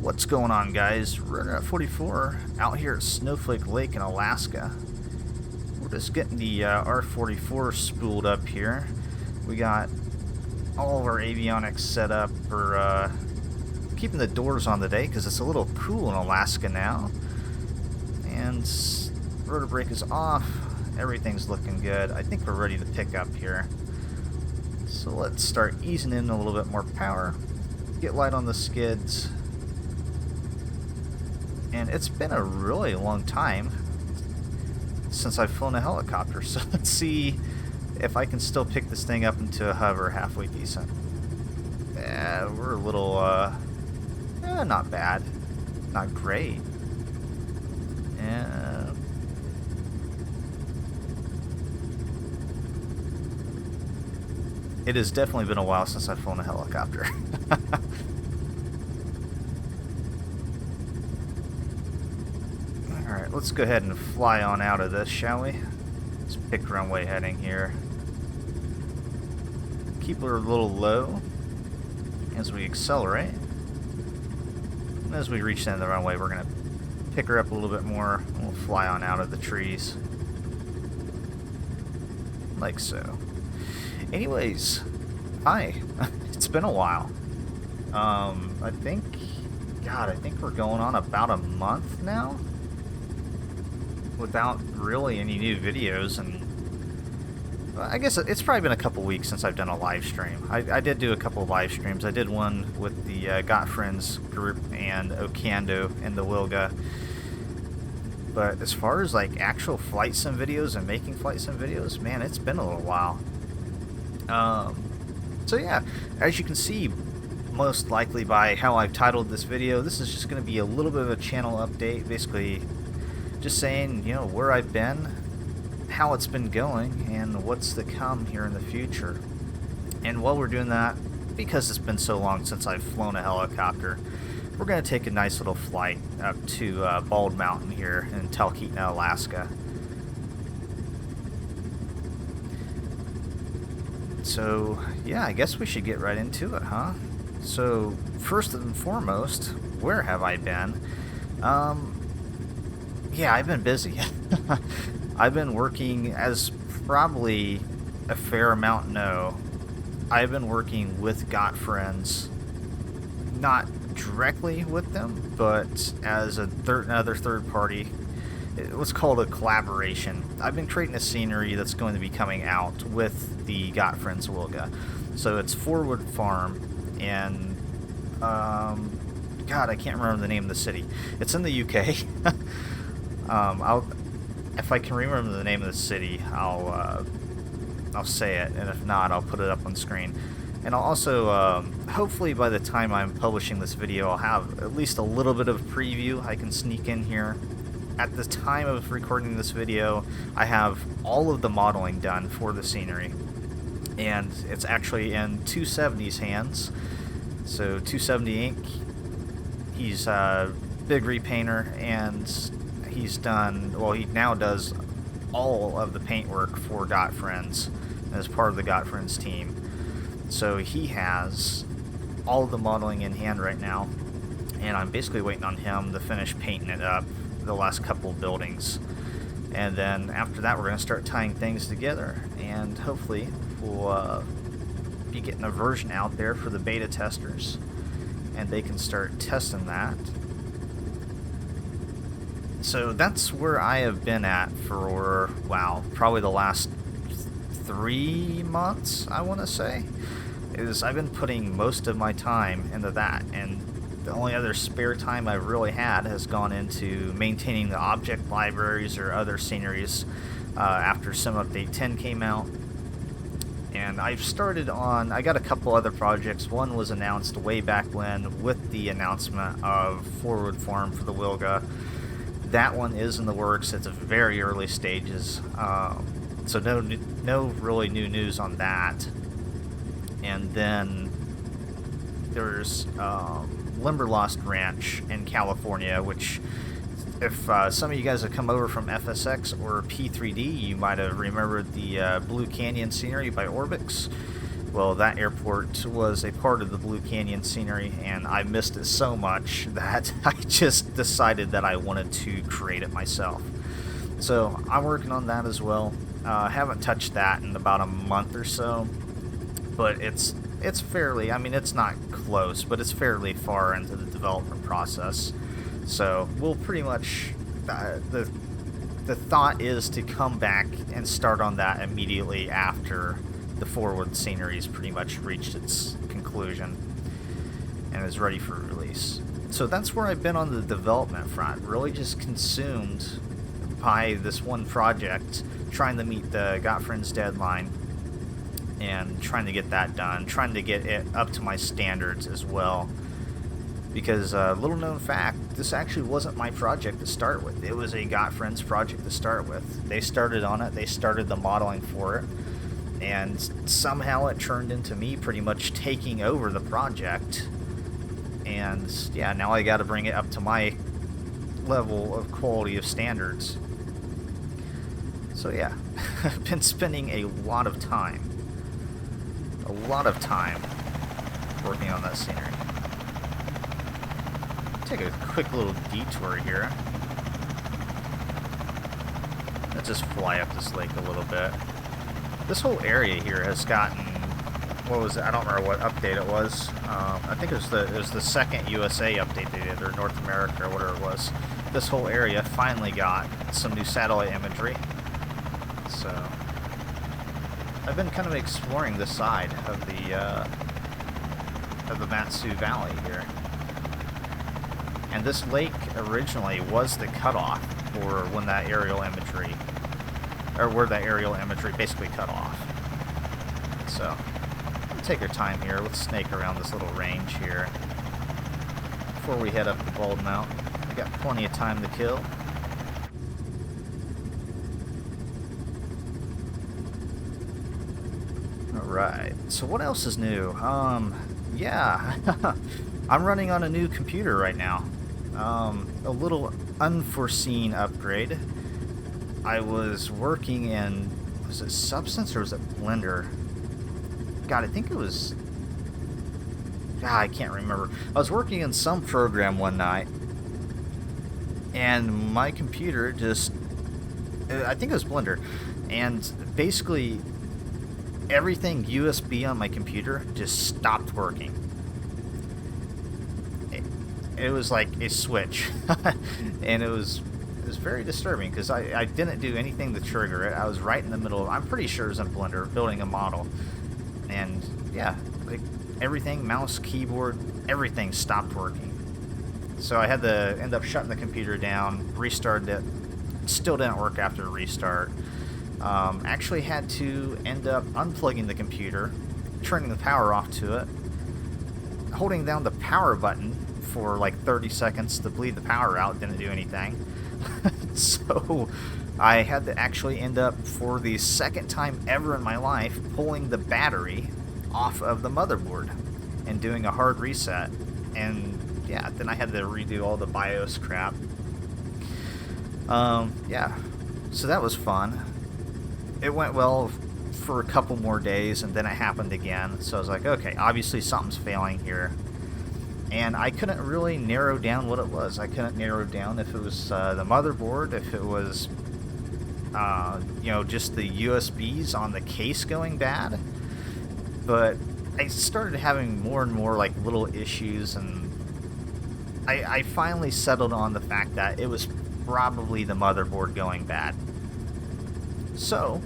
What's going on, guys? Runner at 44 out here at Snowflake Lake in Alaska. We're just getting the R44 spooled up here. We got all of our avionics set up for keeping the doors on today because it's a little cool in Alaska now. And rotor brake is off. Everything's looking good. I think we're ready to pick up here. So let's start easing in a little bit more power. Get light on the skids. And it's been a really long time since I've flown a helicopter, so let's see if I can still pick this thing up into a hover halfway decent. We're a little, not bad. Not great. It has definitely been a while since I've flown a helicopter. Alright, let's go ahead and fly on out of this, shall we? Let's pick runway heading here. Keep her a little low as we accelerate. And as we reach the end of the runway, we're going to pick her up a little bit more, and we'll fly on out of the trees. Like so. Anyways, hi. It's been a while. I think we're going on about a month now without really any new videos, and I guess it's probably been a couple weeks since I've done a live stream. I did do a couple of live streams. I did one with the Got Friends group and Okando and the Wilga. But as far as like actual flight sim videos and making flight sim videos, man, it's been a little while. So yeah, as you can see, most likely by how I've titled this video, this is just going to be a little bit of a channel update, basically just saying, you know, where I've been, how it's been going, and what's to come here in the future. And while we're doing that, because it's been so long since I've flown a helicopter, we're going to take a nice little flight up to Bald Mountain here in Talkeetna, Alaska. So, yeah, I guess we should get right into it, huh? So, first and foremost, where have I been? Yeah, I've been busy. I've been working, as probably a fair amount know, I've been working with Got Friends, not directly with them, but as another third party. What's called a collaboration. I've been creating a scenery that's going to be coming out with the Got Friends Wilga. So it's Forwood Farm, and God, I can't remember the name of the city. It's in the UK. If I can remember the name of the city, I'll say it, and if not, I'll put it up on screen. And I'll also, hopefully by the time I'm publishing this video, I'll have at least a little bit of preview I can sneak in here. At the time of recording this video, I have all of the modeling done for the scenery, and it's actually in 270's hands. So 270 Inc. He's a big repainter, and he's done, well, he now does all of the paintwork for Got Friends as part of the Got Friends team. So he has all of the modeling in hand right now, and I'm basically waiting on him to finish painting it up, the last couple of buildings. And then after that, we're going to start tying things together, and hopefully we'll be getting a version out there for the beta testers, and they can start testing that. So that's where I have been at for, wow, probably the last 3 months, I want to say. I've been putting most of my time into that, and the only other spare time I've really had has gone into maintaining the object libraries or other sceneries after Sim Update 10 came out. And I've started on, I got a couple other projects. One was announced way back when with the announcement of Forwood Farm for the Wilga. That one is in the works. It's at very early stages. So no really new news on that. And then there's Limberlost Ranch in California, which if some of you guys have come over from FSX or P3D, you might have remembered the Blue Canyon scenery by Orbix. Well, that airport was a part of the Blue Canyon scenery, and I missed it so much that I just decided that I wanted to create it myself. So I'm working on that as well. Haven't touched that in about a month or so, but it's fairly, I mean, it's not close, but it's fairly far into the development process. So we'll pretty much, the thought is to come back and start on that immediately after the Forwood scenery's pretty much reached its conclusion and is ready for release. So that's where I've been on the development front, really just consumed by this one project, trying to meet the Got Friends deadline and trying to get that done, trying to get it up to my standards as well. Because, little known fact, this actually wasn't my project to start with. It was a Got Friends project to start with. They started on it, they started the modeling for it, and somehow it turned into me pretty much taking over the project. And yeah, now I gotta bring it up to my level of quality of standards. So yeah, I've been spending a lot of time working on that scenery. Take a quick little detour here. Let's just fly up this lake a little bit. This whole area here has gotten, what was it? I don't remember what update it was. I think it was the second USA update they did, or North America, or whatever it was. This whole area finally got some new satellite imagery. So I've been kind of exploring this side of the Matsu Valley here. And this lake originally was the cutoff for when that aerial imagery, or where that aerial imagery basically cut off. So, we'll take our time here. Let's snake around this little range here before we head up the Bald Mount. We got plenty of time to kill. Alright, so what else is new? Yeah, I'm running on a new computer right now. A little unforeseen upgrade. I was working in, was it Substance or was it Blender? God, I think it was, I can't remember. I was working in some program one night, and my computer just, I think it was Blender, and basically everything USB on my computer just stopped working. It was like a switch, and it was very disturbing because I didn't do anything to trigger it. I was right in the middle of, I'm pretty sure it was in Blender, building a model, and yeah, like everything, mouse, keyboard, everything stopped working. So I had to end up shutting the computer down, restarted it. Still didn't work after a restart. Actually had to end up unplugging the computer, turning the power off to it, holding down the power button for like 30 seconds to bleed the power out. Didn't do anything. So I had to actually end up, for the second time ever in my life, pulling the battery off of the motherboard and doing a hard reset. And yeah, then I had to redo all the BIOS crap. Yeah, so that was fun. It went well for a couple more days, and then it happened again. So I was like, okay, obviously something's failing here. And I couldn't really narrow down what it was. I couldn't narrow down if it was the motherboard, if it was, you know, just the USBs on the case going bad. But I started having more and more like little issues, and I finally settled on the fact that it was probably the motherboard going bad. So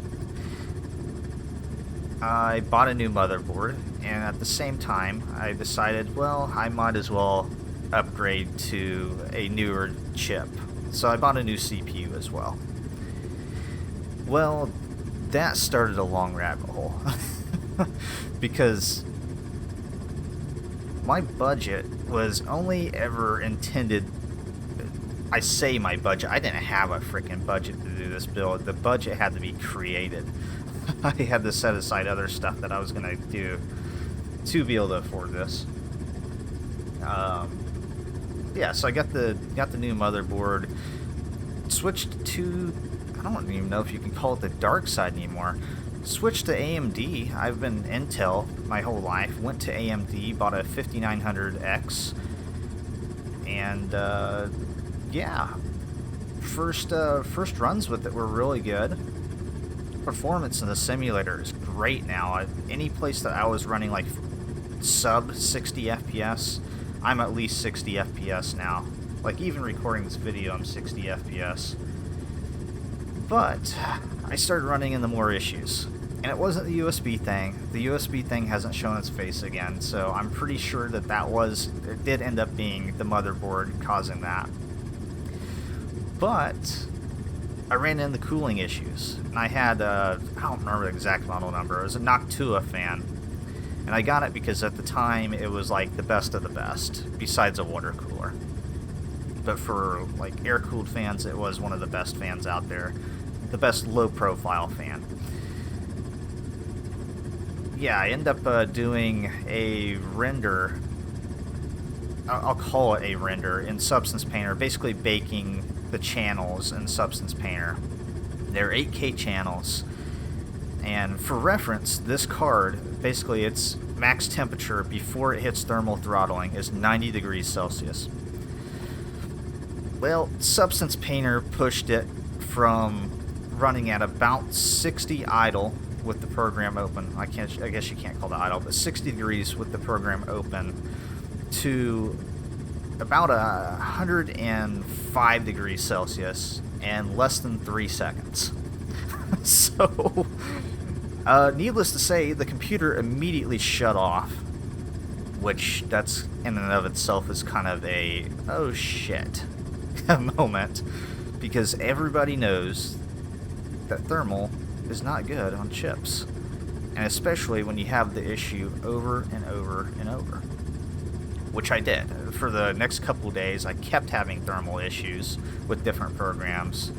I bought a new motherboard, and at the same time I decided, well, I might as well upgrade to a newer chip. So I bought a new CPU as well. Well, that started a long rabbit hole. Because my budget was only ever intended, I say my budget, I didn't have a freaking budget to do this build. The budget had to be created. I had to set aside other stuff that I was going to do to be able to afford this. Yeah, so I got the new motherboard, switched to, I don't even know if you can call it the dark side anymore, Switched to AMD. I've been Intel my whole life. Went to AMD, bought a 5900X, and yeah, first runs with it were really good. Performance in the simulator is great now. Any place that I was running like sub 60 FPS, I'm at least 60 FPS now. Like even recording this video, I'm 60 FPS. But I started running into more issues. And it wasn't the USB thing. The USB thing hasn't shown its face again, so I'm pretty sure that it did end up being the motherboard causing that. But I ran into cooling issues. And I had, I don't remember the exact model number, it was a Noctua fan. And I got it because at the time it was like the best of the best, besides a water cooler. But for like air-cooled fans, it was one of the best fans out there. The best low-profile fan. Yeah, I end up doing a render. I'll call it a render in Substance Painter, basically baking the channels in Substance Painter. They're 8K channels. And for reference, this card, basically its max temperature before it hits thermal throttling is 90 degrees Celsius. Well, Substance Painter pushed it from running at about 60 idle with the program open. I guess you can't call it idle, but 60 degrees with the program open to about 105 degrees Celsius in less than 3 seconds. So, needless to say, the computer immediately shut off, which that's in and of itself is kind of a oh shit moment, because everybody knows that thermal is not good on chips, and especially when you have the issue over and over and over, which I did. For the next couple of days, I kept having thermal issues with different programs.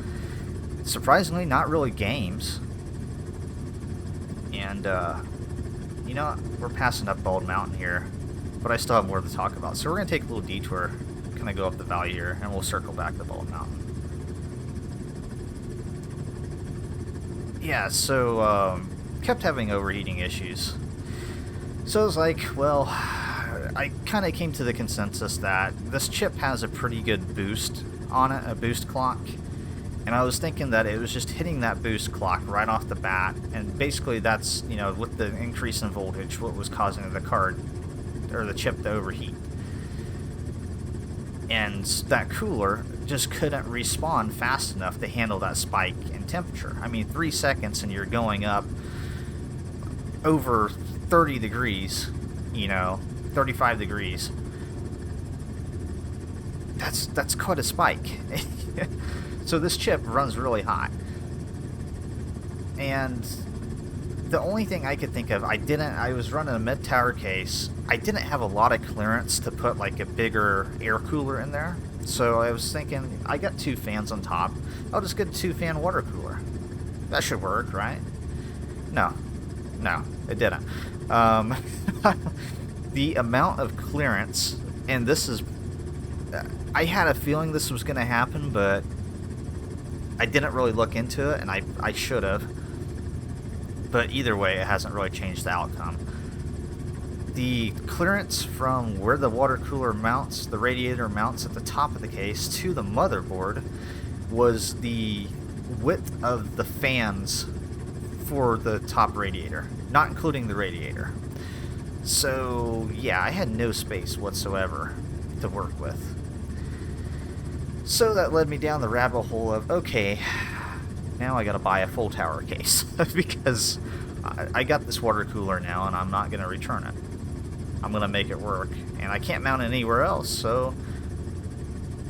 Surprisingly, not really games. And, you know, we're passing up Bald Mountain here, but I still have more to talk about. So we're going to take a little detour, kind of go up the valley here, and we'll circle back to Bald Mountain. Yeah, so, kept having overheating issues. So I was like, well, I kind of came to the consensus that this chip has a pretty good boost on it, a boost clock. And I was thinking that it was just hitting that boost clock right off the bat. And basically that's, you know, with the increase in voltage, what was causing the card, or the chip to overheat. And that cooler just couldn't respawn fast enough to handle that spike in temperature. I mean, 3 seconds and you're going up over 30 degrees, you know, 35 degrees. That's quite a spike. So this chip runs really hot. And the only thing I could think of, I was running a mid-tower case. I didn't have a lot of clearance to put like a bigger air cooler in there. So I was thinking, I got 2 fans on top. I'll just get a 2-fan water cooler. That should work, right? No, it didn't. The amount of clearance, and this is, I had a feeling this was going to happen, but I didn't really look into it, and I should have. But either way, it hasn't really changed the outcome. The clearance from where the water cooler mounts, the radiator mounts at the top of the case, to the motherboard was the width of the fans for the top radiator, not including the radiator. So, yeah, I had no space whatsoever to work with. So that led me down the rabbit hole of, okay, now I gotta buy a full tower case, because I got this water cooler now and I'm not gonna return it. I'm gonna make it work, and I can't mount it anywhere else, so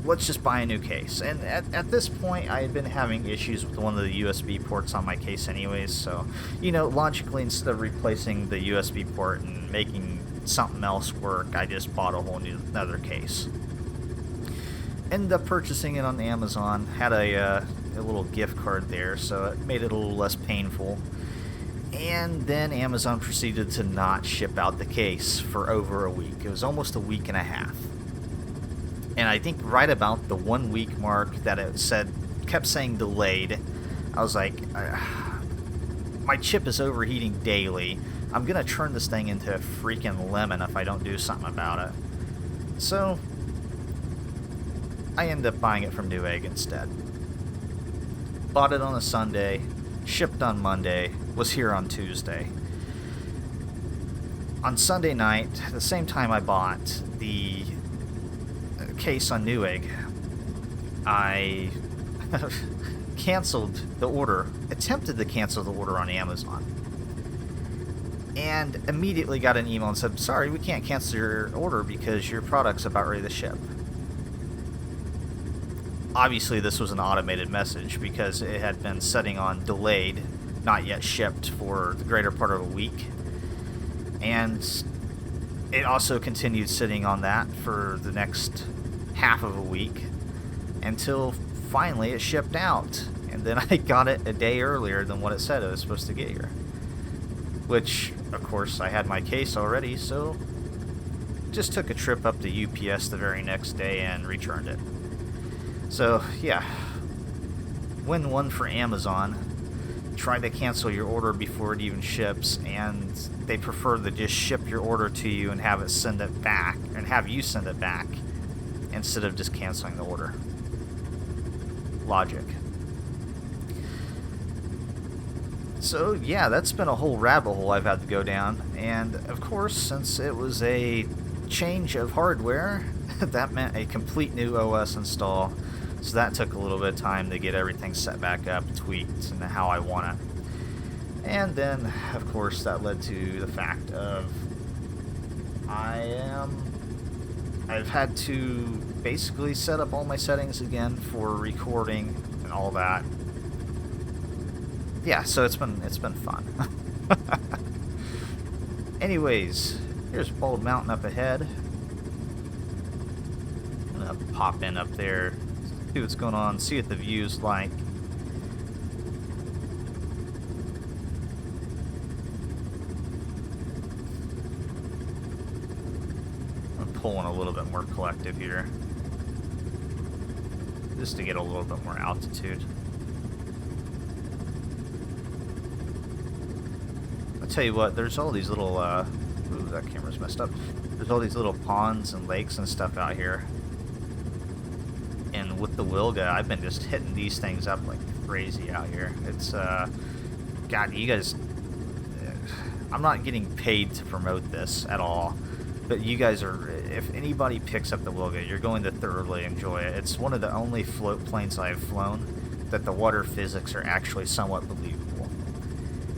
let's just buy a new case. And at this point, I had been having issues with one of the USB ports on my case anyways, so, you know, logically, instead of replacing the USB port and making something else work, I just bought a whole new another case. Ended up purchasing it on Amazon, had a little gift card there, so it made it a little less painful. And then Amazon proceeded to not ship out the case for over a week. It was almost a week and a half. And I think right about the 1 week mark that it kept saying delayed, I was like, my chip is overheating daily. I'm gonna turn this thing into a freaking lemon if I don't do something about it. So I ended up buying it from Newegg instead. Bought it on a Sunday, shipped on Monday, was here on Tuesday. On Sunday night, the same time I bought the case on Newegg, I canceled the order, attempted to cancel the order on Amazon, and immediately got an email and said, sorry, we can't cancel your order because your product's about ready to ship. Obviously this was an automated message because it had been setting on delayed, not yet shipped for the greater part of a week, and it also continued sitting on that for the next half of a week until finally it shipped out, and then I got it a day earlier than what it said it was supposed to get here, which of course I had my case already, so just took a trip up to UPS the very next day and returned it. So yeah, win one for Amazon. Try to cancel your order before it even ships, and they prefer to just ship your order to you and have it send it back, and have you send it back instead of just canceling the order. Logic. So yeah, that's been a whole rabbit hole I've had to go down, and of course, since it was a change of hardware, that meant a complete new OS install, so that took a little bit of time to get everything set back up, tweaked, and how I want it. And then, of course, that led to the fact of I've had to basically set up all my settings again for recording and all that. Yeah, so it's been fun. Anyways, here's Bald Mountain up ahead. I'm gonna pop in up there, see what's going on, see what the view's like. I'm pulling a little bit more collective here, just to get a little bit more altitude. I'll tell you what, there's all these little, ooh, that camera's messed up. There's all these little ponds and lakes and stuff out here. And with the Wilga, I've been just hitting these things up like crazy out here. It's, God, you guys, I'm not getting paid to promote this at all. But you guys are, if anybody picks up the Wilga, you're going to thoroughly enjoy it. It's one of the only float planes I've flown that the water physics are actually somewhat believable.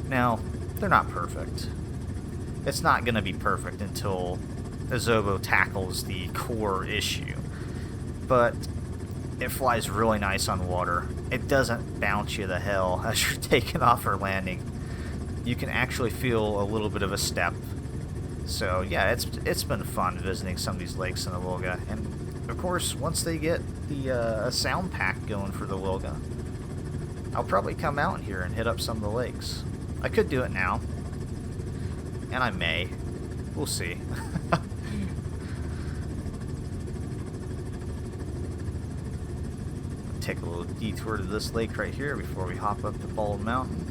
Now, they're not perfect. It's not going to be perfect until Adobe tackles the core issue. But it flies really nice on water. It doesn't bounce you to hell as you're taking off or landing. You can actually feel a little bit of a step. So yeah, it's been fun visiting some of these lakes in the Wilga. And of course, once they get the sound pack going for the Wilga, I'll probably come out here and hit up some of the lakes. I could do it now, and I may. We'll see. Take a little detour to this lake right here before we hop up to Bald Mountain.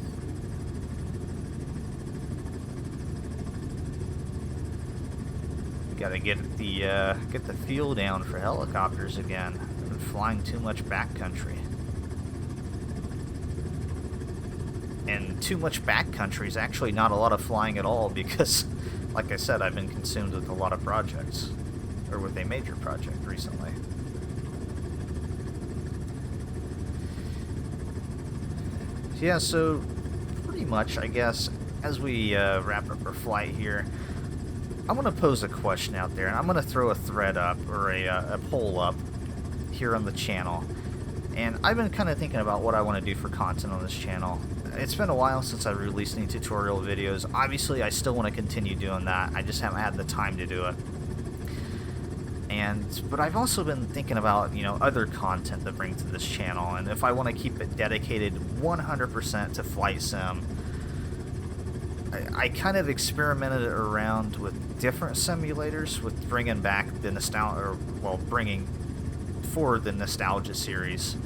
Gotta get the feel down for helicopters again. I've been flying too much backcountry. And too much backcountry is actually not a lot of flying at all because, like I said, I've been consumed with a lot of projects, or with a major project recently. Yeah, so pretty much, I guess, as we wrap up our flight here, I'm going to pose a question out there, and I'm going to throw a thread up, or a poll up here on the channel. And I've been kind of thinking about what I want to do for content on this channel. It's been a while since I've released any tutorial videos. Obviously, I still want to continue doing that. I just haven't had the time to do it. But I've also been thinking about, other content to bring to this channel, and if I want to keep it dedicated 100% to flight sim. I kind of experimented around with different simulators, with bringing back the bringing forward the nostalgia series.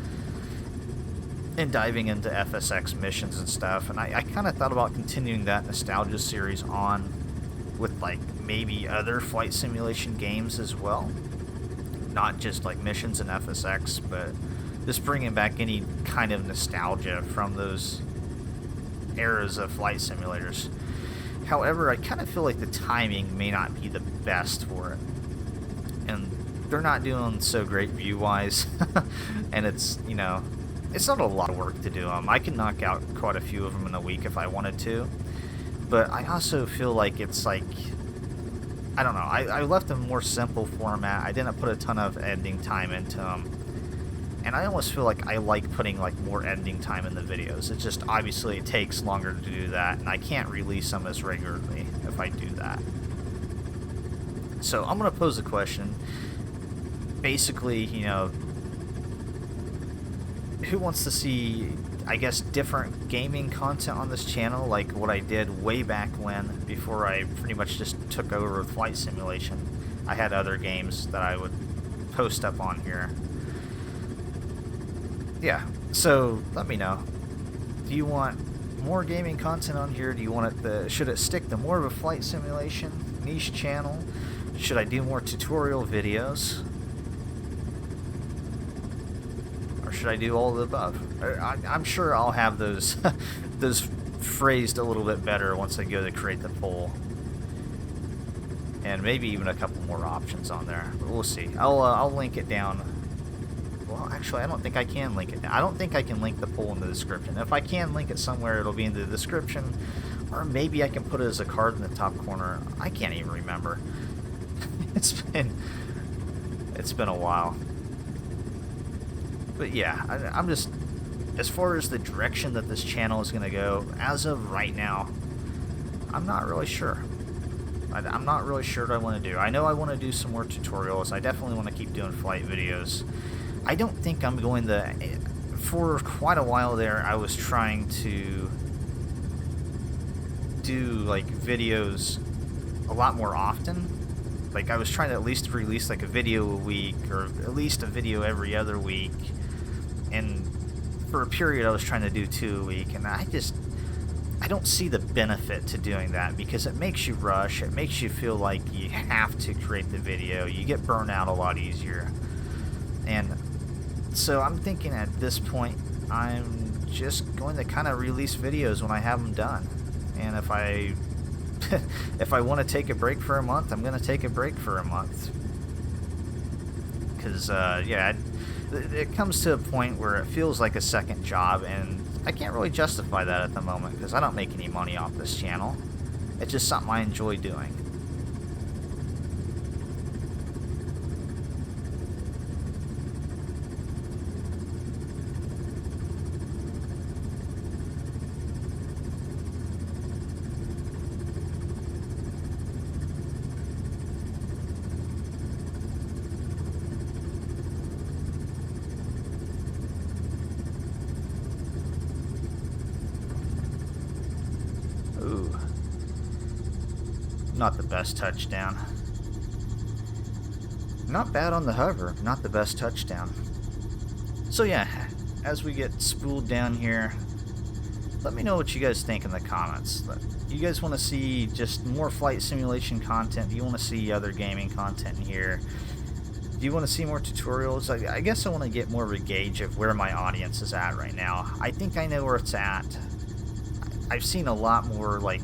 and diving into FSX missions and stuff. And I kind of thought about continuing that nostalgia series on with like maybe other flight simulation games as well, not just like missions in FSX, but just bringing back any kind of nostalgia from those eras of flight simulators. However, I kind of feel like the timing may not be the best for it, and they're not doing so great view-wise, and it's, you know, it's not a lot of work to do them. I can knock out quite a few of them in a week if I wanted to, but I also feel like it's like, I don't know, I left a more simple format. I didn't put a ton of editing time into them, and I almost feel like I like putting like more editing time in the videos. It's just obviously it takes longer to do that, and I can't release them as regularly if I do that. So I'm going to pose a question. Basically, you know, who wants to see, I guess, different gaming content on this channel, like what I did way back when, before I pretty much just took over with flight simulation. I had other games that I would post up on here. Yeah, so let me know. Do you want more gaming content on here? Do you want it should it stick to more of a flight simulation niche channel? Should I do more tutorial videos? Or should I do all of the above? I'm sure I'll have those those phrased a little bit better once I go to create the poll. And maybe even a couple more options on there. But we'll see. I'll link it down. Well, actually, I don't think I can link it down. I don't think I can link the poll in the description. If I can link it somewhere, it'll be in the description. Or maybe I can put it as a card in the top corner. I can't even remember. It's been a while. But yeah, I'm just, as far as the direction that this channel is going to go, as of right now, I'm not really sure. I'm not really sure what I want to do. I know I want to do some more tutorials. I definitely want to keep doing flight videos. I don't think I'm going to... For quite a while there, I was trying to do, like, videos a lot more often. Like, I was trying to at least release, like, a video a week, or at least a video every other week. And for a period, I was trying to do 2 a week, and I don't see the benefit to doing that, because it makes you rush. It makes you feel like you have to create the video. You get burned out a lot easier. And so I'm thinking at this point, I'm just going to kind of release videos when I have them done. And if I if I want to take a break for a month, I'm going to take a break for a month. Because, yeah, it comes to a point where it feels like a second job, and I can't really justify that at the moment, because I don't make any money off this channel. It's just something I enjoy doing. Ooh. Not the best touchdown. Not bad on the hover, not the best touchdown. So yeah, as we get spooled down here, let me know what you guys think in the comments. Do you guys want to see just more flight simulation content? Do you want to see other gaming content in here? Do you want to see more tutorials? I guess I want to get more of a gauge of where my audience is at right now. I think I know where it's at. I've seen a lot more like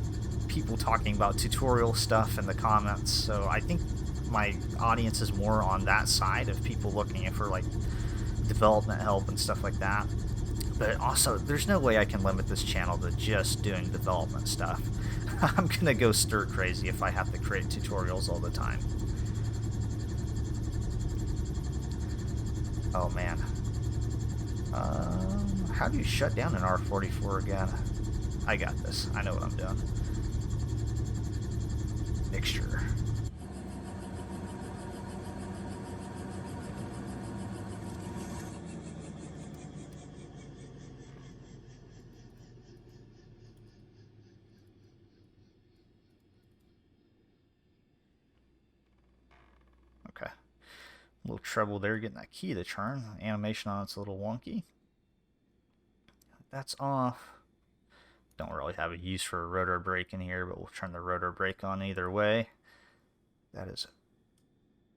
people talking about tutorial stuff in the comments, so I think my audience is more on that side of people looking for like development help and stuff like that. But also, there's no way I can limit this channel to just doing development stuff. I'm gonna go stir crazy if I have to create tutorials all the time. Oh man. How do you shut down an R44 again? I got this. I know what I'm doing. Mixture. Okay. A little trouble there getting that key to turn. Animation on it's a little wonky. That's off. Don't really have a use for a rotor brake in here, but we'll turn the rotor brake on either way. That is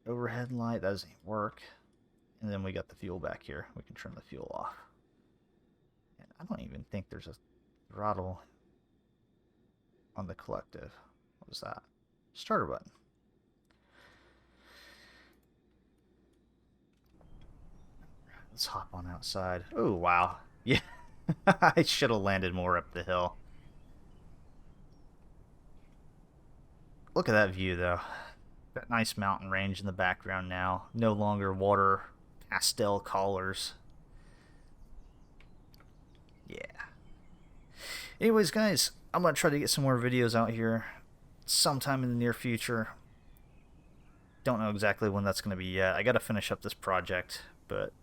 overhead light. That doesn't work. And then we got the fuel back here. We can turn the fuel off. And I don't even think there's a throttle on the collective. What was that? Starter button. Let's hop on outside. Oh, wow. Yeah. I should have landed more up the hill. Look at that view, though. That nice mountain range in the background now. No longer water pastel colors. Yeah. Anyways, guys, I'm going to try to get some more videos out here sometime in the near future. Don't know exactly when that's going to be yet. I got to finish up this project, but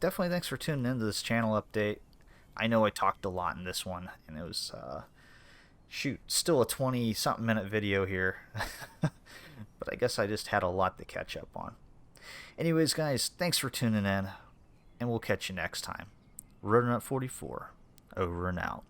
definitely thanks for tuning into this channel update. I know I talked a lot in this one, and it was, shoot, still a 20-something minute video here. But I guess I just had a lot to catch up on. Anyways, guys, thanks for tuning in, and we'll catch you next time. Rodent 44, over and out.